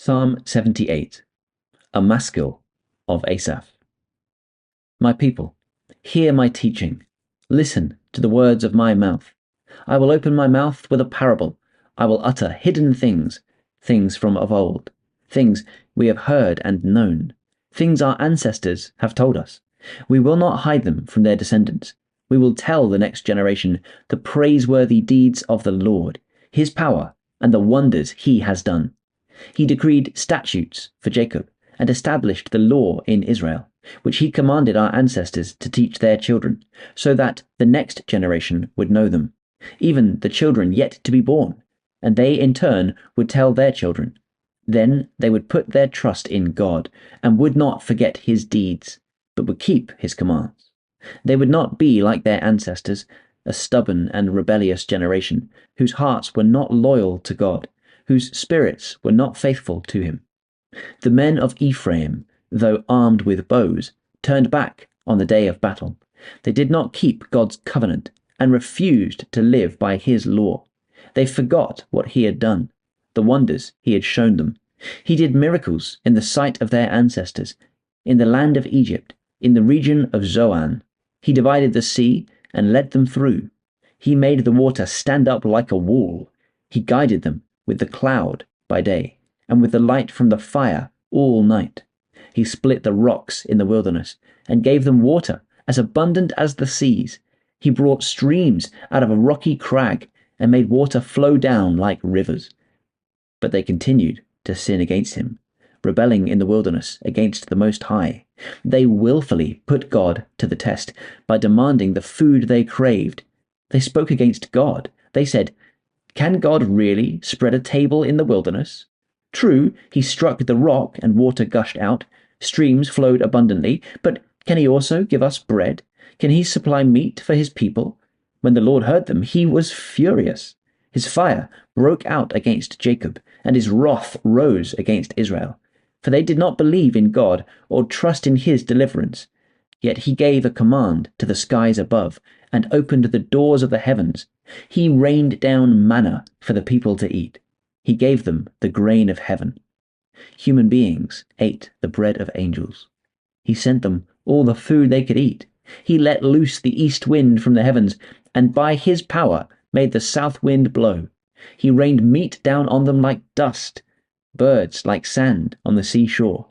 Psalm 78, a maskil of Asaph. My people, hear my teaching. Listen to the words of my mouth. I will open my mouth with a parable. I will utter hidden things, things from of old, things we have heard and known, things our ancestors have told us. We will not hide them from their descendants. We will tell the next generation the praiseworthy deeds of the Lord, his power, and the wonders he has done. He decreed statutes for Jacob and established the law in Israel, which he commanded our ancestors to teach their children, so that the next generation would know them, even the children yet to be born, and they in turn would tell their children. Then they would put their trust in God and would not forget his deeds, but would keep his commands. They would not be like their ancestors, a stubborn and rebellious generation, whose hearts were not loyal to God, whose spirits were not faithful to him. The men of Ephraim, though armed with bows, turned back on the day of battle. They did not keep God's covenant and refused to live by his law. They forgot what he had done, the wonders he had shown them. He did miracles in the sight of their ancestors, in the land of Egypt, in the region of Zoan. He divided the sea and led them through. He made the water stand up like a wall. He guided them with the cloud by day, and with the light from the fire all night. He split the rocks in the wilderness, and gave them water as abundant as the seas. He brought streams out of a rocky crag, and made water flow down like rivers. But they continued to sin against him, rebelling in the wilderness against the Most High. They willfully put God to the test by demanding the food they craved. They spoke against God. They said, "Can God really spread a table in the wilderness? True, he struck the rock and water gushed out, streams flowed abundantly, but can he also give us bread? Can he supply meat for his people?" When the Lord heard them, he was furious. His fire broke out against Jacob, and his wrath rose against Israel. For they did not believe in God or trust in his deliverance. Yet he gave a command to the skies above, and opened the doors of the heavens. He rained down manna for the people to eat. He gave them the grain of heaven. Human beings ate the bread of angels. He sent them all the food they could eat. He let loose the east wind from the heavens, and by his power made the south wind blow. He rained meat down on them like dust, birds like sand on the seashore.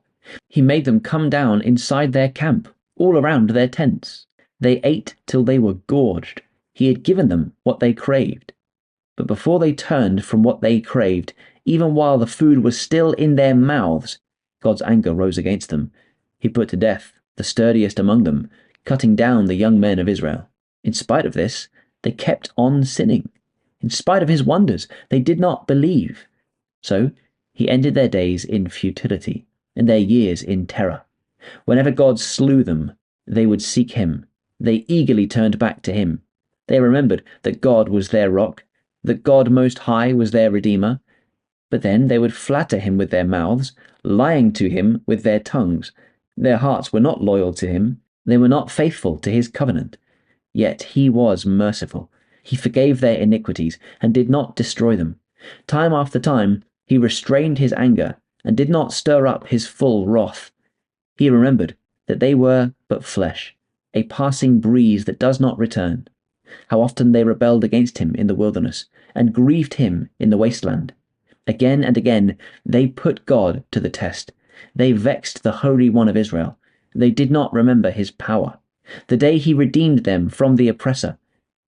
He made them come down inside their camp, all around their tents. They ate till they were gorged. He had given them what they craved. But before they turned from what they craved, even while the food was still in their mouths, God's anger rose against them. He put to death the sturdiest among them, cutting down the young men of Israel. In spite of this, they kept on sinning. In spite of his wonders, they did not believe. So he ended their days in futility, and their years in terror. Whenever God slew them, they would seek him. They eagerly turned back to him. They remembered that God was their rock, that God Most High was their Redeemer. But then they would flatter him with their mouths, lying to him with their tongues. Their hearts were not loyal to him. They were not faithful to his covenant. Yet he was merciful. He forgave their iniquities and did not destroy them. Time after time he restrained his anger and did not stir up his full wrath. He remembered that they were but flesh, a passing breeze that does not return. How often they rebelled against him in the wilderness, and grieved him in the wasteland. Again and again they put God to the test. They vexed the Holy One of Israel. They did not remember his power. The day he redeemed them from the oppressor,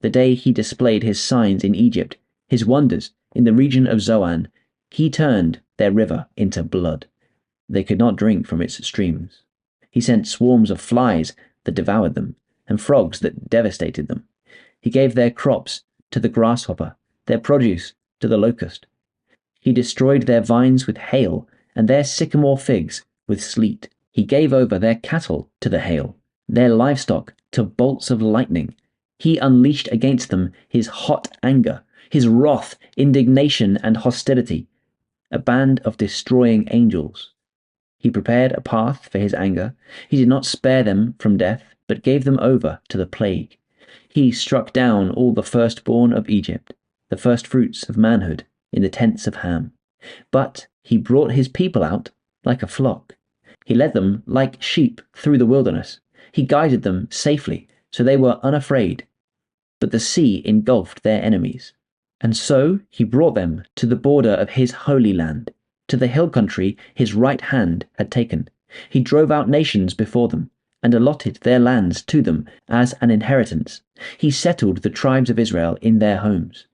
the day he displayed his signs in Egypt, his wonders in the region of Zoan, he turned their river into blood. They could not drink from its streams. He sent swarms of flies that devoured them, and frogs that devastated them. He gave their crops to the grasshopper, their produce to the locust. He destroyed their vines with hail, and their sycamore figs with sleet. He gave over their cattle to the hail, their livestock to bolts of lightning. He unleashed against them his hot anger, his wrath, indignation, and hostility, a band of destroying angels. He prepared a path for his anger. He did not spare them from death, but gave them over to the plague. He struck down all the firstborn of Egypt, the firstfruits of manhood in the tents of Ham. But he brought his people out like a flock. He led them like sheep through the wilderness. He guided them safely, so they were unafraid. But the sea engulfed their enemies. And so he brought them to the border of his holy land, to the hill country his right hand had taken. He drove out nations before them, and allotted their lands to them as an inheritance. He settled the tribes of Israel in their homes.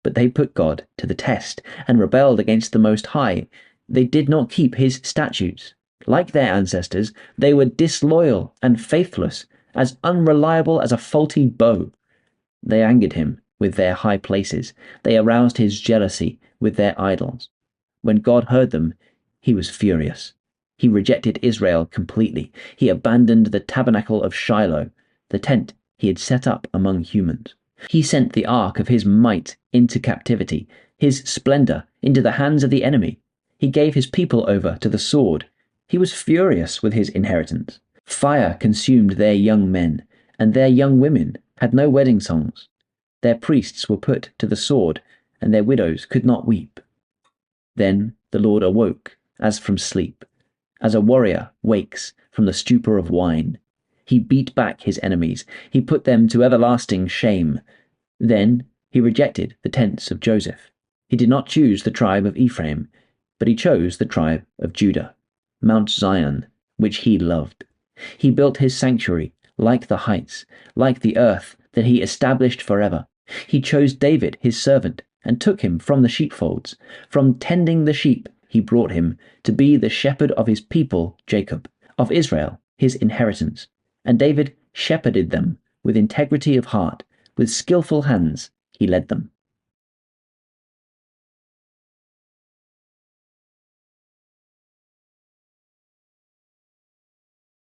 But they put God to the test, and rebelled against the Most High. They did not keep his statutes. Like their ancestors, they were disloyal and faithless, as unreliable as a faulty bow. They angered him with their high places. They aroused his jealousy with their idols. When God heard them, he was furious. He rejected Israel completely. He abandoned the tabernacle of Shiloh, the tent he had set up among humans. He sent the ark of his might into captivity, his splendor into the hands of the enemy. He gave his people over to the sword. He was furious with his inheritance. Fire consumed their young men, and their young women had no wedding songs. Their priests were put to the sword, and their widows could not weep. Then the Lord awoke as from sleep, as a warrior wakes from the stupor of wine. He beat back his enemies. He put them to everlasting shame. Then he rejected the tents of Joseph. He did not choose the tribe of Ephraim, but he chose the tribe of Judah, Mount Zion, which he loved. He built his sanctuary like the heights, like the earth that he established forever. He chose David his servant, and took him from the sheepfolds. From tending the sheep he brought him to be the shepherd of his people Jacob, of Israel his inheritance. And David shepherded them with integrity of heart, with skillful hands he led them.